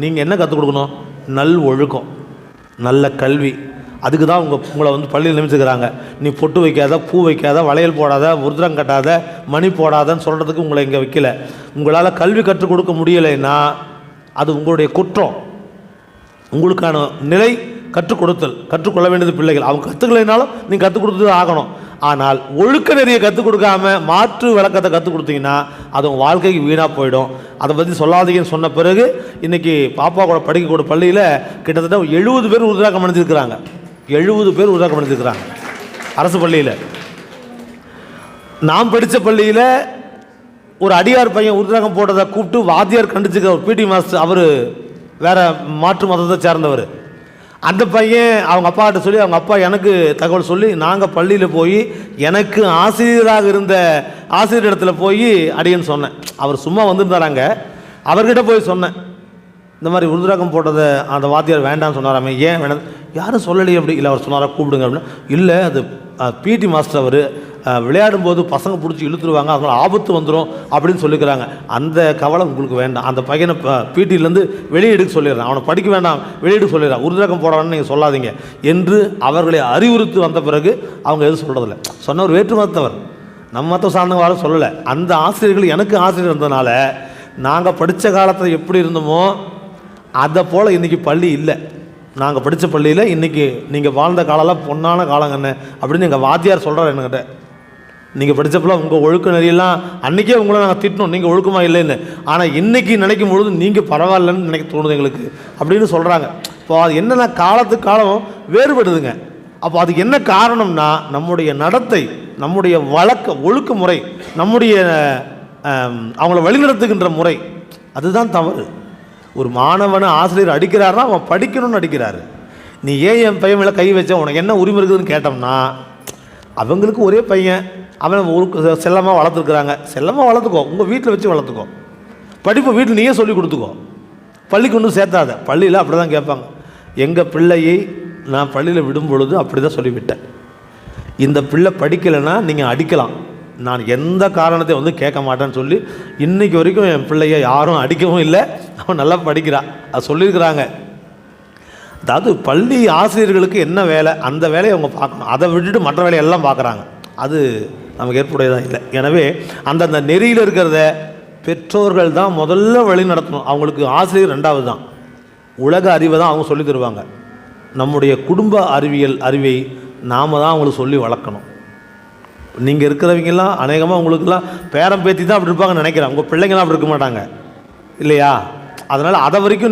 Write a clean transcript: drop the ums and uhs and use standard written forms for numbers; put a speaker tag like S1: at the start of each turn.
S1: நீங்கள் என்ன கற்றுக் கொடுக்கணும்? நல் ஒழுக்கம், நல்ல கல்வி. அதுக்கு தான் உங்களை வந்து பள்ளியில் நியமிச்சுக்கிறாங்க. நீ பொட்டு வைக்காத, பூ வைக்காத, வளையல் போடாத, உருதிரம் கட்டாத, மணி போடாதன்னு சொல்கிறதுக்கு உங்களை இங்கே வைக்கல. உங்களால் கல்வி கற்றுக் கொடுக்க முடியலைன்னா அது உங்களுடைய குற்றம். உங்களுக்கான நிலை கற்றுக் கொடுத்தல், கற்றுக்கொள்ள வேண்டியது பிள்ளைகள். அவங்க கற்றுக்கலைனாலும் நீங்கள் கற்றுக் கொடுத்து ஆகணும். ஆனால் ஒழுக்க நெறியை கற்றுக் கொடுக்காம மாற்று விளக்கத்தை கற்றுக் கொடுத்தீங்கன்னா அது உங்கள் வாழ்க்கைக்கு வீணாக போயிடும். அதை பற்றி சொல்லாதீங்கன்னு சொன்ன பிறகு இன்றைக்கி பாப்பா கூட படிக்கக்கூடிய பள்ளியில் கிட்டத்தட்ட 70 பேர் உருதாக்கம் அணிஞ்சிருக்கிறாங்க. 70 பேர் உருதாக்கம் அணிஞ்சிருக்கிறாங்க அரசு பள்ளியில். நான் படித்த பள்ளியில் ஒரு அடியார் பையன் உருதாக்கம் போட்டதை கூப்பிட்டு வாத்தியார் கண்டிச்சுக்கிற ஒரு பிடி மாஸ்டர், அவர் வேறு மாற்று மதத்தை சேர்ந்தவர். அந்த பையன் அவங்க அப்பாட்ட சொல்லி, அவங்க அப்பா எனக்கு தகவல் சொல்லி, நாங்கள் பள்ளியில் போய் எனக்கு ஆசிரியராக இருந்த ஆசிரியர் இடத்துல போய் அடியன்னு சொன்னேன். அவர் சும்மா வந்துருந்தாராங்க. அவர்கிட்ட போய் சொன்னேன், இந்த மாதிரி உருதுராக்கம் போட்டதை அந்த வாத்தியார் வேண்டான்னு சொன்னாராமே, ஏன் வேணாம்? யாரும் சொல்லலையே. அப்படி இல்லை, அவர் சொன்னாரா கூப்பிடுங்க அப்படின்னா, இல்லை அது பிடி மாஸ்டர், அவர் விளையாடும்போது பசங்க பிடிச்சி இழுத்துருவாங்க, அதனால் ஆபத்து வந்துடும் அப்படின்னு சொல்லிக்கிறாங்க. அந்த கவலை உங்களுக்கு வேண்டாம். அந்த பையனை பிடியிலேருந்து வெளியெடுக்க சொல்லிடுறேன், அவனை படிக்க வேண்டாம், வெளியெடுக்க சொல்லிடுறேன், உருதுராக்கம் போடான்னு நீங்கள் சொல்லாதீங்க என்று அவர்களை அறிவுறுத்தி வந்த பிறகு அவங்க எதுவும் சொல்கிறதில்ல. சொன்னவர் வேற்று மதத்தவர், நம்ம மதத்தை சார்ந்தவங்க யாரும் சொல்லலை. அந்த ஆசிரியர்கள் எனக்கு ஆசிரியர் இருந்ததுனால நாங்கள் படித்த காலத்தில் எப்படி இருந்தோமோ அதை போல் இன்றைக்கி பள்ளி இல்லை. நாங்கள் படித்த பள்ளியில் இன்றைக்கி நீங்கள் வாழ்ந்த காலம்லாம் பொன்னான காலங்கண்ணே அப்படின்னு எங்கள் வாத்தியார் சொல்கிறார் என்கிட்ட. நீங்கள் படித்தப்பெல்லாம் உங்கள் ஒழுக்க நெறியெல்லாம் அன்றைக்கே உங்களை நாங்கள் திட்டணும், நீங்கள் ஒழுக்கமாக இல்லைன்னு. ஆனால் இன்றைக்கி நினைக்கும் பொழுது நீங்கள் பரவாயில்லன்னு நினைக்க தோணுது எங்களுக்கு அப்படின்னு சொல்கிறாங்க. இப்போ அது என்னென்னா காலத்துக்கு காலம் வேறுபடுதுங்க. அப்போ அதுக்கு என்ன காரணம்னா நம்முடைய நடத்தை, நம்முடைய ஒழுக்க முறை, நம்முடைய அவங்கள வழிநடத்துகின்ற முறை, அதுதான் தவறு. ஒரு மாணவனை ஆசிரியர் அடிக்கிறாருன்னா அவன் படிக்கணும்னு அடிக்கிறாரு. நீ ஏன் என் பையன் மேலே கை வச்ச, உனக்கு என்ன உரிமை இருக்குதுன்னு கேட்டோம்னா, அவங்களுக்கு ஒரே பையன், அவன் ஒரு செல்லமாக வளர்த்துருக்குறாங்க. செல்லமாக வளர்த்துக்கோ, உங்கள் வீட்டில் வச்சு வளர்த்துக்கோ. படிப்பு வீட்டில் நீயே சொல்லி கொடுத்துக்கோ, பள்ளிக்கு ஒன்றும் சேர்த்தாத. பள்ளியில் அப்படி தான் கேட்பாங்க. எங்கள் பிள்ளையை நான் பள்ளியில் விடும் பொழுது அப்படி தான் சொல்லிவிட்டேன், இந்த பிள்ளை படிக்கலைன்னா நீங்கள் அடிக்கலாம், நான் எந்த காரணத்தை வந்து கேட்க மாட்டேன்னு சொல்லி இன்றைக்கி வரைக்கும் என் பிள்ளைய யாரும் அடிக்கவும் இல்லை. அவன் நல்லா படிக்கிறான், அது சொல்லியிருக்கிறாங்க. அதாவது பள்ளி ஆசிரியர்களுக்கு என்ன வேலை, அந்த வேலையை அவங்க பார்க்கணும். அதை விட்டுட்டு மற்ற வேலையெல்லாம் பார்க்குறாங்க. அது நமக்கு ஏற்புடையதாக இல்லை. எனவே அந்தந்த நெறியில் இருக்கிறத பெற்றோர்கள் தான் முதல்ல வழி நடத்தணும். அவங்களுக்கு ஆசிரியர் ரெண்டாவது தான். உலக அறிவை தான் அவங்க சொல்லி தருவாங்க. நம்முடைய குடும்ப அறிவை நாம் தான் அவங்களுக்கு சொல்லி வளர்க்கணும். நீங்கள் இருக்கிறவங்கெல்லாம் அநேகமாக உங்களுக்கெல்லாம் பேரம் பேத்தி தான் அப்படி இருப்பாங்கன்னு நினைக்கிறேன். உங்கள் பிள்ளைங்களாம் அப்படி இருக்க மாட்டாங்க இல்லையா? அதனால் அதை வரைக்கும்